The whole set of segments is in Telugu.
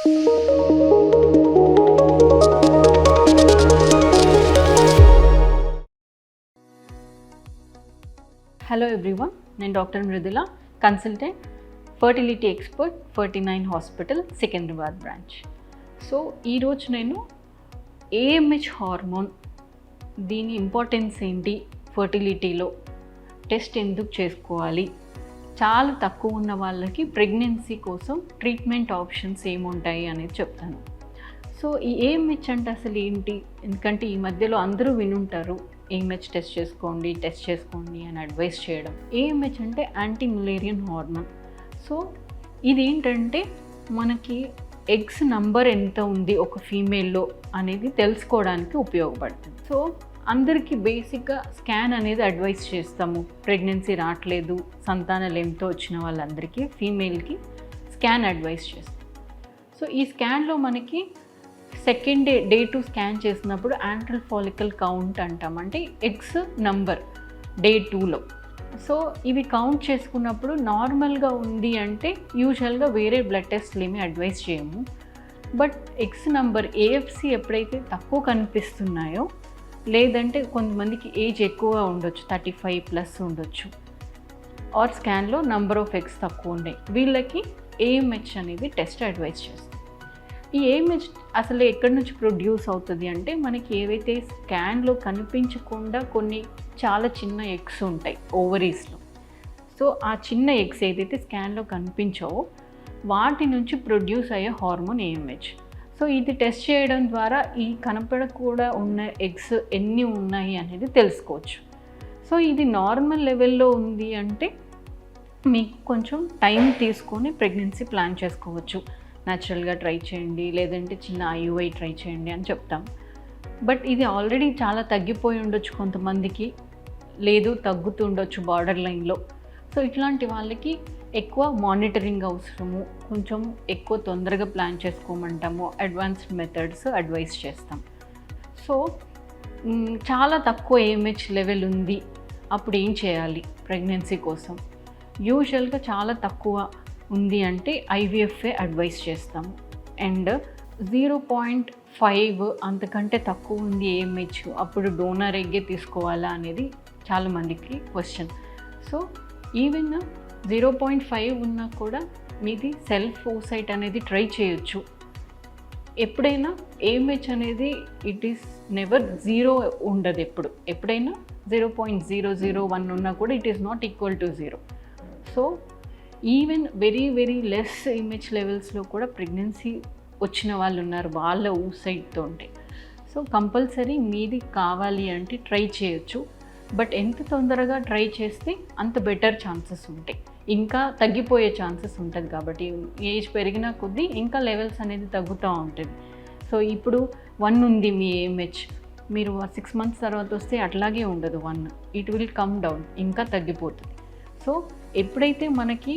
హలో ఎవ్రీవన్, నేను doctor Mrudula, consultant, fertility expert, 49 hospital, Secunderabad branch. So ఈరోజు నేను ఏఎంహెచ్ హార్మోన్, దీని ఇంపార్టెన్స్ ఏంటి, ఫర్టిలిటీలో టెస్ట్ ఎందుకు చేసుకోవాలి, చాలా తక్కువ ఉన్న వాళ్ళకి ప్రెగ్నెన్సీ కోసం ట్రీట్మెంట్ ఆప్షన్స్ ఏముంటాయి అనేది చెప్తాను. సో ఈ ఏఎంహెచ్ అంటే అసలు ఏంటి? ఎందుకంటే ఈ మధ్యలో అందరూ వినుంటారు, ఏఎంహెచ్ టెస్ట్ చేసుకోండి అని అడ్వైస్ చేయడం. ఏఎంహెచ్ అంటే యాంటీ ములేరియన్ హార్మోన్. సో ఇదేంటంటే మనకి ఎగ్స్ నంబర్ ఎంత ఉంది ఒక ఫీమేల్లో అనేది తెలుసుకోవడానికి ఉపయోగపడుతుంది. సో అందరికీ బేసిక్గా స్కాన్ అనేది అడ్వైస్ చేస్తాము. ప్రెగ్నెన్సీ రావట్లేదు, సంతానలేమితో వచ్చిన వాళ్ళందరికీ ఫీమేల్కి స్కాన్ అడ్వైస్ చేస్తాం. సో ఈ స్కాన్లో మనకి సెకండ్ డే 2 స్కాన్ చేసినప్పుడు యాంట్రల్ ఫాలికల్ కౌంట్ అంటాం, అంటే ఎగ్స్ నంబర్ డే 2లో. సో ఇవి కౌంట్ చేసుకున్నప్పుడు నార్మల్గా ఉంది అంటే యూజువల్గా వేరే బ్లడ్ టెస్ట్లు ఏమీ అడ్వైస్ చేయము. బట్ ఎగ్స్ నంబర్ ఏఎఫ్సి ఎప్పుడైతే తక్కువ కనిపిస్తున్నాయో, లేదంటే కొంతమందికి ఏజ్ ఎక్కువ ఉండొచ్చు, 35+ ఉండొచ్చు, ఆర్ స్కాన్లో నంబర్ ఆఫ్ ఎగ్స్ తక్కువ ఉన్నాయి, వీళ్ళకి ఏఎంహెచ్ అనేది టెస్ట్ అడ్వైస్ చేస్తాం. ఈ ఏఎంహెచ్ అసలు ఎక్కడి నుంచి ప్రొడ్యూస్ అవుతుంది అంటే, మనకి ఏవైతే స్కాన్లో కనిపించకుండా కొన్ని చాలా చిన్న ఎగ్స్ ఉంటాయి ఓవరీస్లో. సో ఆ చిన్న ఎగ్స్ ఏదైతే స్కాన్లో కనిపించావో వాటి నుంచి ప్రొడ్యూస్ అయ్యే హార్మోన్ ఏఎంహెచ్. సో ఇది టెస్ట్ చేయడం ద్వారా ఈ కనపడకుండా ఉన్న ఎగ్స్ ఎన్ని ఉన్నాయి అనేది తెలుసుకోవచ్చు. సో ఇది నార్మల్ లెవెల్లో ఉంది అంటే మీకు కొంచెం టైం తీసుకొని ప్రెగ్నెన్సీ ప్లాన్ చేసుకోవచ్చు. న్యాచురల్గా ట్రై చేయండి, లేదంటే చిన్న ఐయుఐ ట్రై చేయండి అని చెప్తాం. బట్ ఇది ఆల్రెడీ చాలా తగ్గిపోయి ఉండొచ్చు కొంతమందికి, లేదు తగ్గుతుండొచ్చు బార్డర్ లైన్లో. సో ఇట్లాంటి వాళ్ళకి ఎక్కువ మానిటరింగ్ అవసరము, కొంచెం ఎక్కువ తొందరగా ప్లాన్ చేసుకోమంటాము, అడ్వాన్స్డ్ మెథడ్స్ అడ్వైస్ చేస్తాం. సో చాలా తక్కువ ఏఎంహెచ్ లెవెల్ ఉంది, అప్పుడు ఏం చేయాలి ప్రెగ్నెన్సీ కోసం? యూజువల్గా చాలా తక్కువ ఉంది అంటే ఐవీఎఫ్ఏ అడ్వైస్ చేస్తాము. అండ్ 0.5 అంతకంటే తక్కువ ఉంది ఏఎంహెచ్, అప్పుడు డోనర్ ఎగ్గే తీసుకోవాలా అనేది చాలామందికి క్వశ్చన్. సో ఈవెన్ 0.5 ఉన్నా కూడా మీది సెల్ఫ్ ఓసైట్ అనేది ట్రై చేయొచ్చు. ఎప్పుడైనా ఏఎంహెచ్ అనేది ఇట్ ఈస్ నెవర్ 0 ఉండదు, ఎప్పుడైనా 0.001 ఉన్నా కూడా it is not equal to 0. So even very less AMH లెవెల్స్లో కూడా ప్రెగ్నెన్సీ వచ్చిన వాళ్ళు ఉన్నారు, వాళ్ళ ఊసైడ్తో ఉంటే. సో కంపల్సరీ మీది కావాలి అంటే ట్రై చేయొచ్చు. బట్ ఎంత తొందరగా ట్రై చేస్తే అంత బెటర్ ఛాన్సెస్ ఉంటాయి, ఇంకా తగ్గిపోయే ఛాన్సెస్ ఉంటుంది. కాబట్టి ఏజ్ పెరిగిన కొద్దీ ఇంకా లెవెల్స్ అనేది తగ్గుతూ ఉంటుంది. సో ఇప్పుడు 1 ఉంది మీ ఏఎంహెచ్, మీరు 6 months తర్వాత వస్తే అట్లాగే ఉండదు 1, ఇట్ విల్ కమ్ డౌన్, ఇంకా తగ్గిపోతుంది. సో ఎప్పుడైతే మనకి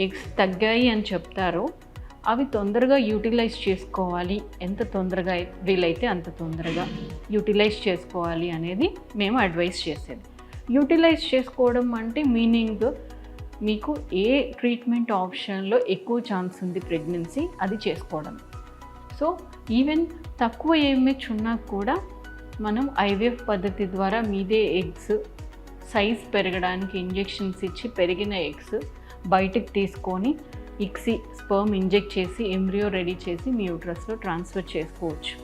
ఎగ్స్ తగ్గాయి అని చెప్తారో అవి తొందరగా యూటిలైజ్ చేసుకోవాలి, ఎంత తొందరగా వీలైతే అంత తొందరగా యూటిలైజ్ చేసుకోవాలి అనేది మేము అడ్వైస్ చేసేది. యూటిలైజ్ చేసుకోవడం అంటే మీనింగ్ మీకు ఏ ట్రీట్మెంట్ ఆప్షన్లో ఎక్కువ ఛాన్స్ ఉంది ప్రెగ్నెన్సీ, అది చేసుకోవడం. సో ఈవెన్ తక్కువ ఏఎంహెచ్ ఉన్నా కూడా మనం ఐవీఎఫ్ పద్ధతి ద్వారా మీదే ఎగ్స్ సైజ్ పెరగడానికి ఇంజెక్షన్స్ ఇచ్చి పెరిగిన ఎగ్స్ బయటకు తీసుకొని ఇక్సీ స్పర్మ్ ఇంజెక్ట్ చేసి ఎంబ్రియో రెడీ చేసి మీ యూట్రస్లో ట్రాన్స్ఫర్ చేసుకోవచ్చు,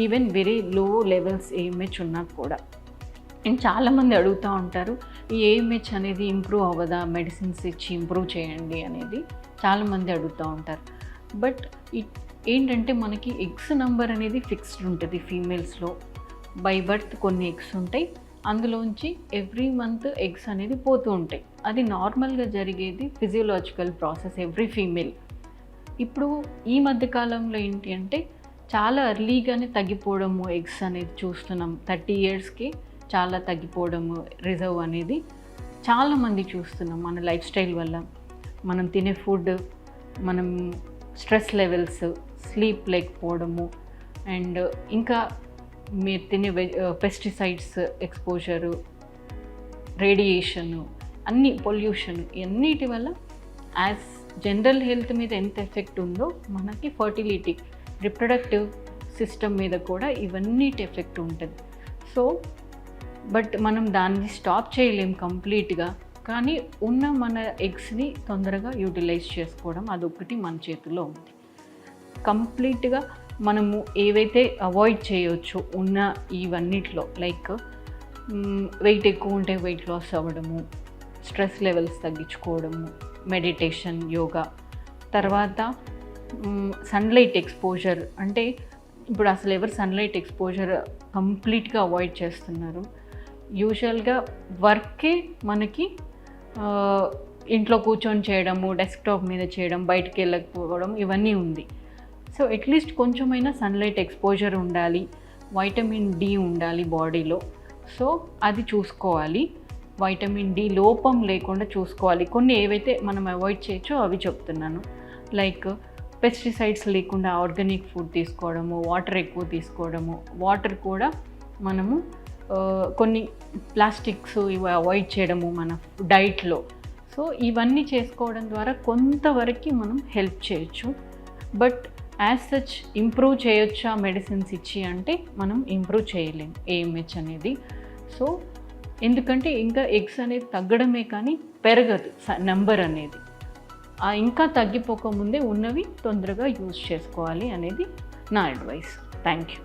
even very low levels AMH ఉన్నా కూడా. అండ్ చాలామంది అడుగుతూ ఉంటారు, ఈ ఏఎంహెచ్ అనేది ఇంప్రూవ్ అవ్వదా, మెడిసిన్స్ ఇచ్చి ఇంప్రూవ్ చేయండి అనేది చాలామంది అడుగుతూ ఉంటారు. బట్ ఏంటంటే మనకి ఎగ్స్ నంబర్ అనేది ఫిక్స్డ్ ఉంటుంది ఫీమేల్స్లో. బై బర్త్ కొన్ని ఎగ్స్ ఉంటాయి, అందులోంచి ఎవ్రీ మంత్ ఎగ్స్ అనేది పోతూ ఉంటాయి. అది నార్మల్గా జరిగేది ఫిజియోలాజికల్ ప్రాసెస్ ఎవ్రీ ఫీమేల్. ఇప్పుడు ఈ మధ్యకాలంలో ఏంటి అంటే చాలా ఎర్లీగానే తగ్గిపోవడము ఎగ్స్ అనేది చూస్తున్నాం. 30 yearsకి చాలా తగ్గిపోవడము రిజర్వ్ అనేది చాలామంది చూస్తున్నాం. మన లైఫ్ స్టైల్ వల్ల, మనం తినే ఫుడ్, మనం స్ట్రెస్ లెవెల్స్, స్లీప్ లేకపోవడము, అండ్ ఇంకా మీరు తినే పెస్టిసైడ్స్ ఎక్స్పోజరు, రేడియేషను, అన్ని పొల్యూషన్, అన్నిటి వల్ల యాజ్ జనరల్ హెల్త్ మీద ఎంత ఎఫెక్ట్ ఉందో మనకి ఫర్టిలిటీ, రిప్రొడక్టివ్ సిస్టమ్ మీద కూడా ఇవన్నిటి ఎఫెక్ట్ ఉంటుంది. సో బట్ మనం దాన్ని స్టాప్ చేయలేం కంప్లీట్గా, కానీ ఉన్న మన ఎగ్స్ని తొందరగా యూటిలైజ్ చేసుకోవడం అదొకటి మన చేతిలో ఉంది. కంప్లీట్గా మనము ఏవైతే అవాయిడ్ చేయొచ్చు ఉన్న ఇవన్నిట్లో, లైక్ వెయిట్ ఎక్కువ ఉంటే వెయిట్ లాస్ అవ్వడము, స్ట్రెస్ లెవెల్స్ తగ్గించుకోవడము, మెడిటేషన్, యోగా, తర్వాత సన్లైట్ ఎక్స్పోజర్. అంటే ఇప్పుడు అసలు ఎవరు సన్లైట్ ఎక్స్పోజర్ కంప్లీట్గా అవాయిడ్ చేస్తున్నారు. యూజువల్గా వర్కే మనకి ఇంట్లో కూర్చొని చేయడము, డెస్క్టాప్ మీద చేయడం, బయటికి వెళ్ళకపోవడం ఇవన్నీ ఉంది. సో అట్లీస్ట్ కొంచెమైనా సన్లైట్ ఎక్స్పోజర్ ఉండాలి, వైటమిన్ డి ఉండాలి బాడీలో. సో అది చూసుకోవాలి, వైటమిన్ డి లోపం లేకుండా చూసుకోవాలి. కొన్ని ఏవైతే మనం అవాయిడ్ చేయొచ్చో అవి చెప్తున్నాను, లైక్ పెస్టిసైడ్స్ లేకుండా ఆర్గానిక్ ఫుడ్ తీసుకోవడము, వాటర్ ఎక్కువ తీసుకోవడము. వాటర్ కూడా మనము కొన్ని ప్లాస్టిక్స్ ఇవి అవాయిడ్ చేయడము మన డైట్లో. సో ఇవన్నీ చేసుకోవడం ద్వారా కొంతవరకు మనం హెల్ప్ చేయొచ్చు. బట్ యాజ్ సచ్ ఇంప్రూవ్ చేయొచ్చా మెడిసిన్స్ ఇచ్చి అంటే మనం ఇంప్రూవ్ చేయలేం ఏఎంహెచ్ అనేది. సో ఎందుకంటే ఇంకా ఎగ్స్ అనేది తగ్గడమే కానీ పెరగదు నెంబర్ అనేది. ఇంకా తగ్గిపోకముందే ఉన్నవి తొందరగా యూజ్ చేసుకోవాలి అనేది నా అడ్వైస్. Thank you.